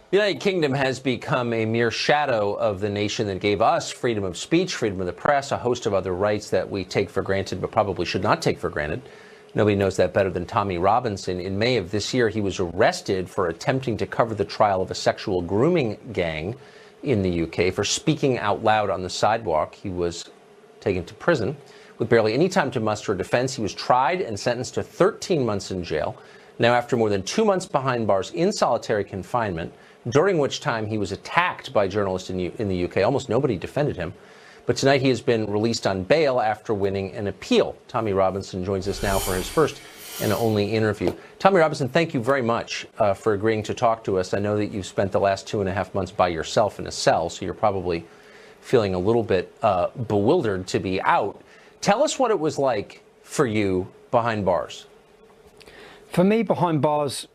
The United Kingdom has become a mere shadow of the nation that gave us freedom of speech, freedom of the press, a host of other rights that we take for granted but probably should not take for granted. Nobody knows that better than Tommy Robinson. In May of this year, he was arrested for attempting to cover the trial of a sexual grooming gang in the UK for speaking out loud on the sidewalk. He was taken to prison with barely any time to muster a defense. He was tried and sentenced to 13 months in jail. Now, after more than 2 months behind bars in solitary confinement, during which time he was attacked by journalists in the UK. Almost nobody defended him. But tonight he has been released on bail after winning an appeal. Tommy Robinson joins us now for his first and only interview. Tommy Robinson, thank you very much for agreeing to talk to us. I know that you've spent the last 2.5 months by yourself in a cell, so you're probably feeling a little bit bewildered to be out. Tell us what it was like for you behind bars. For me, behind bars,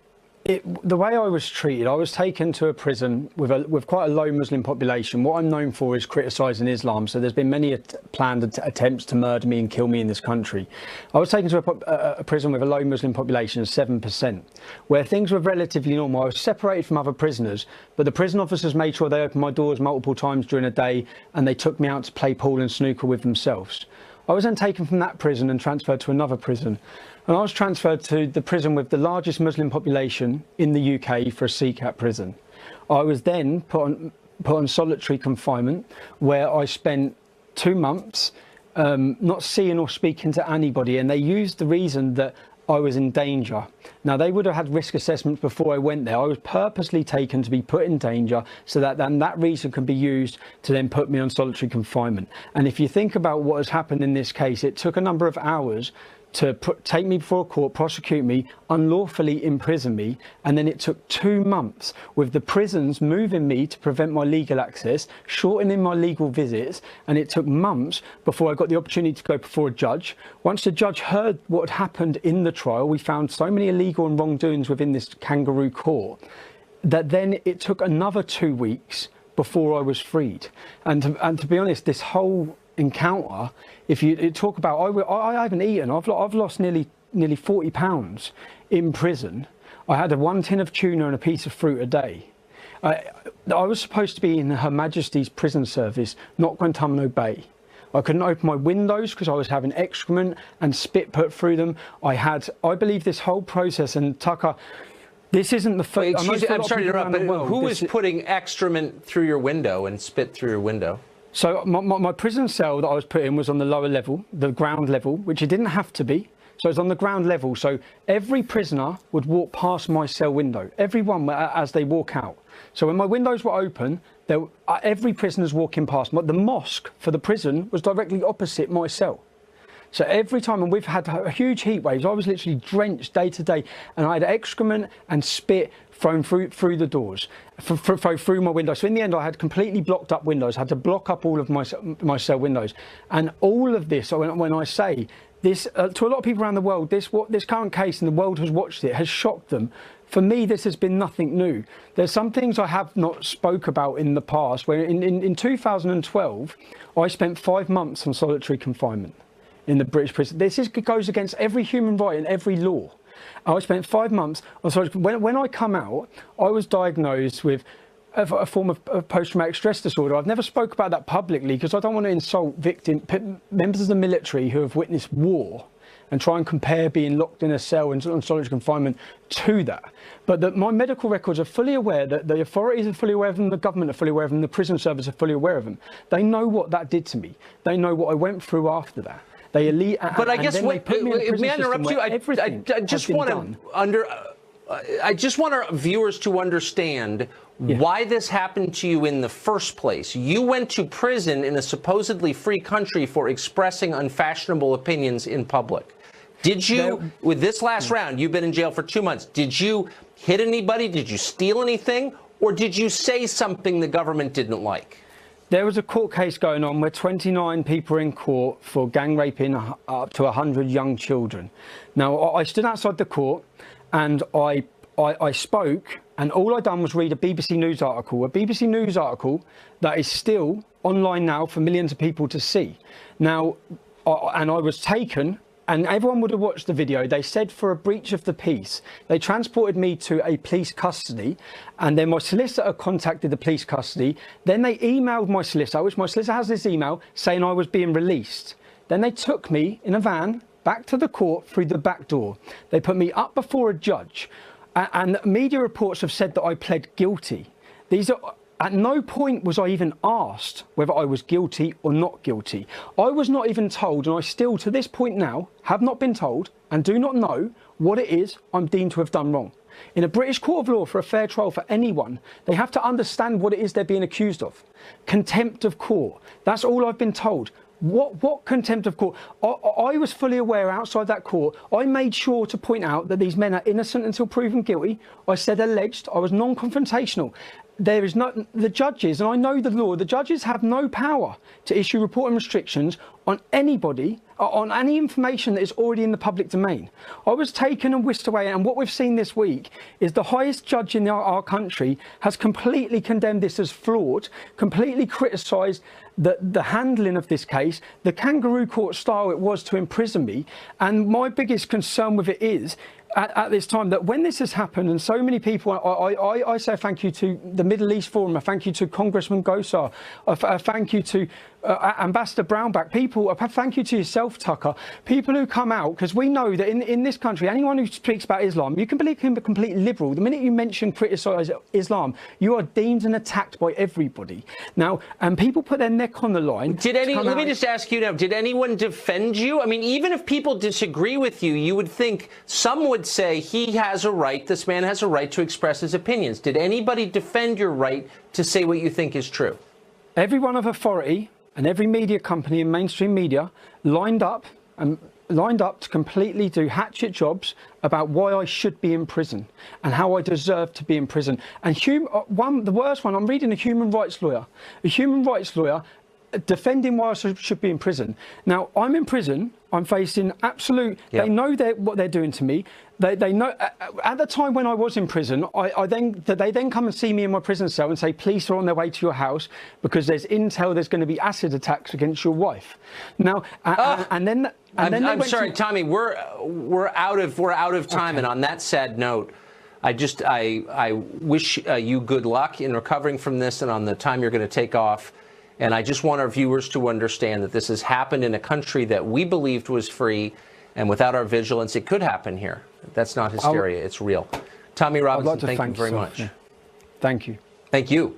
the way I was treated, I was taken to a prison with quite a low Muslim population. What I'm known for is criticising Islam, so there's been many planned attempts to murder me and kill me in this country. I was taken to a prison with a low Muslim population of 7%, where things were relatively normal. I was separated from other prisoners, but the prison officers made sure they opened my doors multiple times during the day, and they took me out to play pool and snooker with themselves. I was then taken from that prison and transferred to another prison. And I was transferred to the prison with the largest Muslim population in the UK for a CCAT prison. I was then put on solitary confinement, where I spent 2 months not seeing or speaking to anybody, and they used the reason that I was in danger. Now, they would have had risk assessments before I went there. I was purposely taken to be put in danger so that then that reason can be used to then put me on solitary confinement. And if you think about what has happened in this case, it took a number of hours to take me before a court, prosecute me, unlawfully imprison me, and then it took 2 months with the prisons moving me to prevent my legal access, shortening my legal visits, and it took months before I got the opportunity to go before a judge. Once the judge heard what had happened in the trial, we found so many illegal and wrongdoings within this kangaroo court that then it took another 2 weeks before I was freed. And to be honest, this whole encounter, if you talk about, I haven't eaten. I've lost nearly 40 pounds in prison. I had 1 tin of tuna and a piece of fruit a day. I was supposed to be in Her Majesty's prison service, not Guantanamo Bay. I couldn't open my windows because I was having excrement and spit put through them. I believe this whole process, and Tucker, this isn't the first. I'm sorry to interrupt, but who is putting excrement through your window and spit through your window? So my prison cell that I was put in was on the lower level, the ground level, which it didn't have to be. So it's on the ground level. So every prisoner would walk past my cell window, everyone as they walk out. So when my windows were open, every prisoner's walking past. The mosque for the prison was directly opposite my cell. So every time, and we've had huge heat waves, I was literally drenched day to day, and I had excrement and spit thrown through the doors, through my window. So in the end, I had completely blocked up windows, had to block up all of my cell windows. And all of this, when I say this, to a lot of people around the world, this current case, and the world has watched it, has shocked them. For me, this has been nothing new. There's some things I have not spoke about in the past, where in 2012, I spent 5 months on solitary confinement in the British prison. This goes against every human right and every law. I spent 5 months on solitary. When I come out, I was diagnosed with a form of post-traumatic stress disorder. I've never spoke about that publicly because I don't want to insult members of the military who have witnessed war and try and compare being locked in a cell and on solitary confinement to that. But my medical records are fully aware, that the authorities are fully aware of them, the government are fully aware of them, the prison service are fully aware of them. They know what that did to me. They know what I went through after that. But I guess, may I interrupt you? I just want our viewers to understand why this happened to you in the first place. You went to prison in a supposedly free country for expressing unfashionable opinions in public. Did you, with this last round, you've been in jail for 2 months, did you hit anybody? Did you steal anything? Or did you say something the government didn't like? There was a court case going on where 29 people were in court for gang raping up to 100 young children. Now, I stood outside the court and I spoke, and all I done was read a BBC News article that is still online now for millions of people to see. Now, and I was taken and everyone would have watched the video, they said for a breach of the peace, they transported me to a police custody, and then my solicitor contacted the police custody. Then they emailed my solicitor, which my solicitor has this email saying I was being released. Then they took me in a van back to the court through the back door. They put me up before a judge, and media reports have said that I pled guilty. At no point was I even asked whether I was guilty or not guilty. I was not even told, and I still to this point now have not been told and do not know what it is I'm deemed to have done wrong. In a British court of law, for a fair trial for anyone, they have to understand what it is they're being accused of. Contempt of court. That's all I've been told. What contempt of court? I was fully aware outside that court. I made sure to point out that these men are innocent until proven guilty. I said alleged. I was non-confrontational. There is no, the judges, and I know the law, the judges have no power to issue reporting restrictions on anybody, on any information that is already in the public domain. I was taken and whisked away, and what we've seen this week is the highest judge in our country has completely condemned this as flawed, completely criticised the handling of this case, the kangaroo court style it was to imprison me. And my biggest concern with it is, at this time, that when this has happened, and so many people, I say thank you to the Middle East Forum, a thank you to Congressman Gosar, a thank you to Ambassador Brownback, people, a thank you to yourself, Tucker, people who come out, because we know that in this country, anyone who speaks about Islam, you can believe him a complete liberal. The minute you mention, criticise Islam, you are deemed and attacked by everybody. Now, and people put their neck on the line. Let me just ask you now, did anyone defend you? I mean, even if people disagree with you, you would think some would say he has a right, this man has a right to express his opinions. Did anybody defend your right to say what you think is true? Everyone of authority and every media company and mainstream media lined up to completely do hatchet jobs about why I should be in prison and how I deserve to be in prison. And the worst one, I'm reading a human rights lawyer defending why I should be in prison. Now, I'm in prison. I'm facing absolute. Yep. They know what they're doing to me. They know. At the time when I was in prison, they then come and see me in my prison cell and say, police are on their way to your house because there's intel there's going to be acid attacks against your wife. Now, I'm sorry, Tommy. We're out of time, okay. And on that sad note, I wish you good luck in recovering from this and on the time you're going to take off. And I just want our viewers to understand that this has happened in a country that we believed was free, and without our vigilance, it could happen here. That's not hysteria. It's real. Tommy Robinson, thank you very much. Yeah. Thank you. Thank you.